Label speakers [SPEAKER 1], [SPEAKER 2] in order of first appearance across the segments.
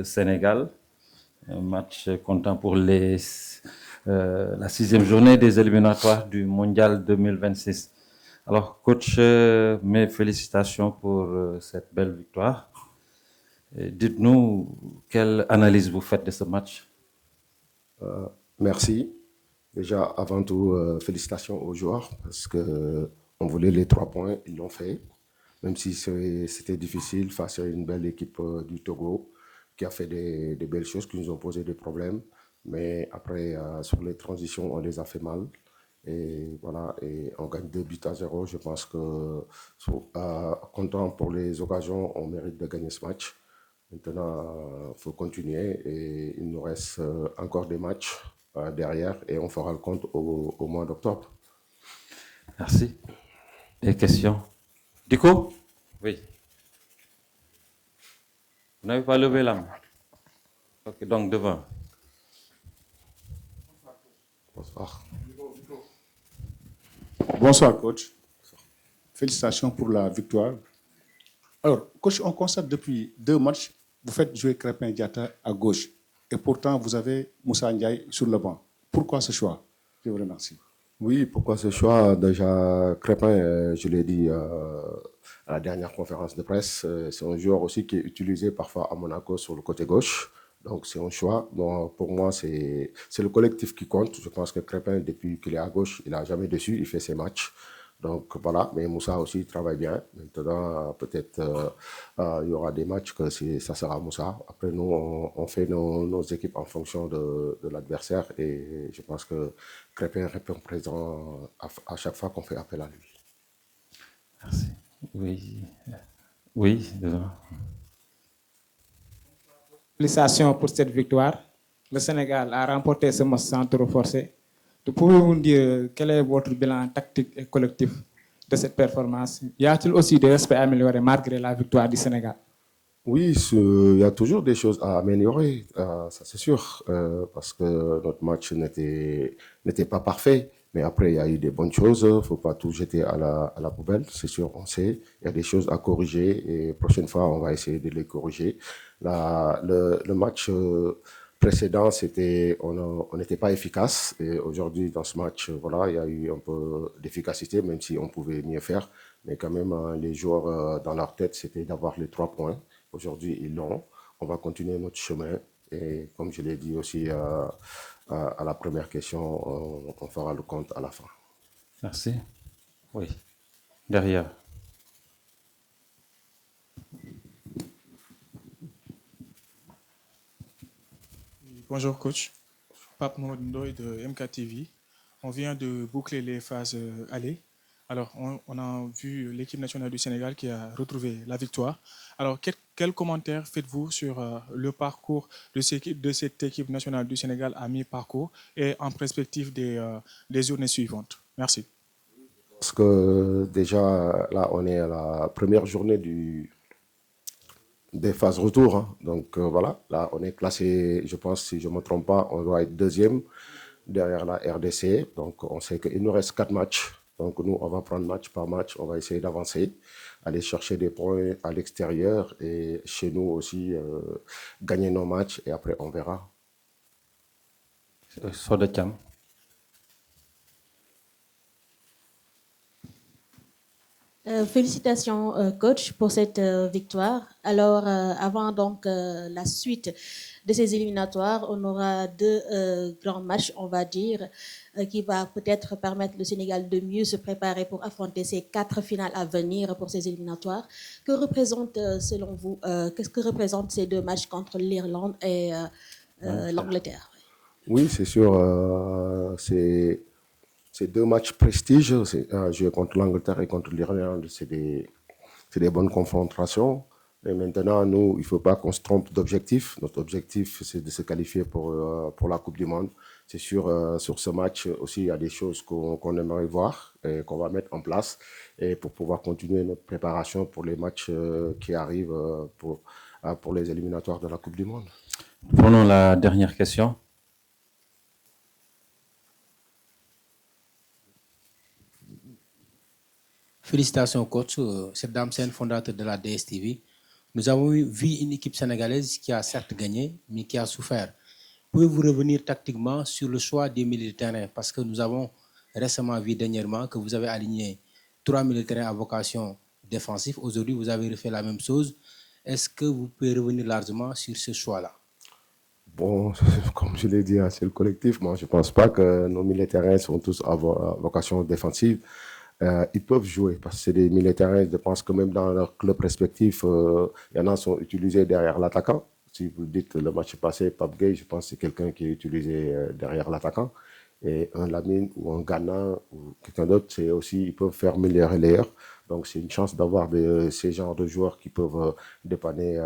[SPEAKER 1] Sénégal. Un match comptant pour la 6e journée des éliminatoires du Mondial 2026. Alors, coach, mes félicitations pour cette belle victoire. Dites-nous quelle analyse vous faites de ce match.
[SPEAKER 2] Merci. Déjà, avant tout, félicitations aux joueurs parce qu'on voulait les 3 points, ils l'ont fait. Même si c'était difficile face à une belle équipe du Togo qui a fait des belles choses, qui nous ont posé des problèmes. Mais après, sur les transitions, on les a fait mal. Et voilà, et on gagne 2-0. Je pense que, content pour les occasions, on mérite de gagner ce match. Maintenant, il faut continuer et il nous reste encore des matchs derrière et on fera le compte au mois d'octobre.
[SPEAKER 1] Merci. Des questions? Dico? Oui. Vous n'avez pas levé la main? Ok, donc devant.
[SPEAKER 2] Bonsoir.
[SPEAKER 3] Bonsoir, coach. Félicitations pour la victoire. Alors, coach, on constate depuis 2 matchs, vous faites jouer Crépin Diatta à gauche. Et pourtant, vous avez Moussa Ndiaye sur le banc. Pourquoi ce choix? Je vous remercie.
[SPEAKER 2] Oui, pourquoi ce choix? Déjà, Crépin, je l'ai dit à la dernière conférence de presse, c'est un joueur aussi qui est utilisé parfois à Monaco sur le côté gauche. Donc, c'est un choix. Bon, pour moi, c'est le collectif qui compte. Je pense que Crépin, depuis qu'il est à gauche, il n'a jamais déçu. Il fait ses matchs. Donc, voilà. Mais Moussa aussi, il travaille bien. Maintenant, peut-être il y aura des matchs que ça sera Moussa. Après, nous, on fait nos équipes en fonction de l'adversaire. Et je pense que Crépin répond présent à chaque fois qu'on fait appel à lui.
[SPEAKER 1] Merci. Oui. Oui, devant.
[SPEAKER 4] Félicitations pour cette victoire. Le Sénégal a remporté ce match sans trop forcer. Pouvez-vous nous dire quel est votre bilan tactique et collectif de cette performance? Y a-t-il aussi des aspects améliorés malgré la victoire du Sénégal?
[SPEAKER 2] Oui, il y a toujours des choses à améliorer, ça c'est sûr, parce que notre match n'était pas parfait. Mais après, il y a eu des bonnes choses. Il ne faut pas tout jeter à la poubelle, c'est sûr, on sait. Il y a des choses à corriger et prochaine fois, on va essayer de les corriger. Le match précédent, on n'était pas efficace. Et aujourd'hui, dans ce match, voilà, il y a eu un peu d'efficacité, même si on pouvait mieux faire. Mais quand même, les joueurs, dans leur tête, c'était d'avoir les 3 points. Aujourd'hui, ils l'ont. On va continuer notre chemin. Et comme je l'ai dit aussi à la première question, on fera le compte à la fin.
[SPEAKER 1] Merci. Oui. Derrière.
[SPEAKER 5] Bonjour coach, Pape Ndoye de MKTV. On vient de boucler les phases aller. Alors, on a vu l'équipe nationale du Sénégal qui a retrouvé la victoire. Alors, quel commentaire faites-vous sur le parcours de cette équipe nationale du Sénégal à mi-parcours et en perspective des journées suivantes? Merci.
[SPEAKER 2] Parce que déjà, là, on est à la première journée des phases retour. Hein. Donc voilà, là, on est classé, je pense, si je ne me trompe pas, on doit être 2e derrière la RDC. Donc on sait qu'il nous reste 4 matchs. Donc nous, on va prendre match par match, on va essayer d'avancer, aller chercher des points à l'extérieur et chez nous aussi, gagner nos matchs et après on verra.
[SPEAKER 1] Sodetiam.
[SPEAKER 6] Félicitations, coach, pour cette victoire. Alors, avant donc la suite de ces éliminatoires, on aura 2 grands matchs, on va dire, qui va peut-être permettre le Sénégal de mieux se préparer pour affronter ces 4 finales à venir pour ces éliminatoires. Que représente, selon vous, qu'est-ce que représentent ces 2 matchs contre l'Irlande et l'Angleterre?
[SPEAKER 2] Oui, c'est sûr, c'est 2 matchs prestige. Jouer contre l'Angleterre et contre l'Irlande, c'est des bonnes confrontations. Et maintenant, nous, il ne faut pas qu'on se trompe d'objectif. Notre objectif, c'est de se qualifier pour la Coupe du Monde. C'est sûr, sur ce match aussi, il y a des choses qu'on aimerait voir et qu'on va mettre en place et pour pouvoir continuer notre préparation pour les matchs qui arrivent pour les éliminatoires de la Coupe du Monde.
[SPEAKER 1] Prenons la dernière question.
[SPEAKER 7] Félicitations coach, c'est Dame Sen, fondateur de la DSTV. Nous avons vu une équipe sénégalaise qui a certes gagné, mais qui a souffert. Pouvez-vous revenir tactiquement sur le choix des milieux de terrain? Parce que nous avons récemment vu dernièrement que vous avez aligné 3 milieux de terrain à vocation défensive. Aujourd'hui, vous avez refait la même chose. Est-ce que vous pouvez revenir largement sur ce choix-là?
[SPEAKER 2] Bon, comme je l'ai dit, hein, c'est le collectif. Moi, je ne pense pas que nos milieux de terrain sont tous à vocation défensive. Ils peuvent jouer parce que c'est des milieux de terrain. Je pense que même dans leur club respectif, il y en a qui sont utilisés derrière l'attaquant. Si vous dites le match passé, Pape Gueye, je pense que c'est quelqu'un qui est utilisé derrière l'attaquant. Et un Lamine ou un Ghana ou quelqu'un d'autre, c'est aussi, ils peuvent faire milieu relayeur. Donc, c'est une chance d'avoir ces genres de joueurs qui peuvent dépanner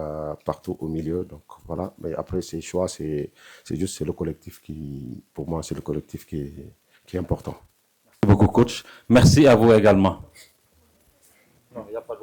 [SPEAKER 2] partout au milieu. Donc, voilà. Mais après, ces choix, c'est le collectif qui, pour moi, c'est le collectif qui est important.
[SPEAKER 1] Merci beaucoup, coach. Merci à vous également. Non, il n'y a pas de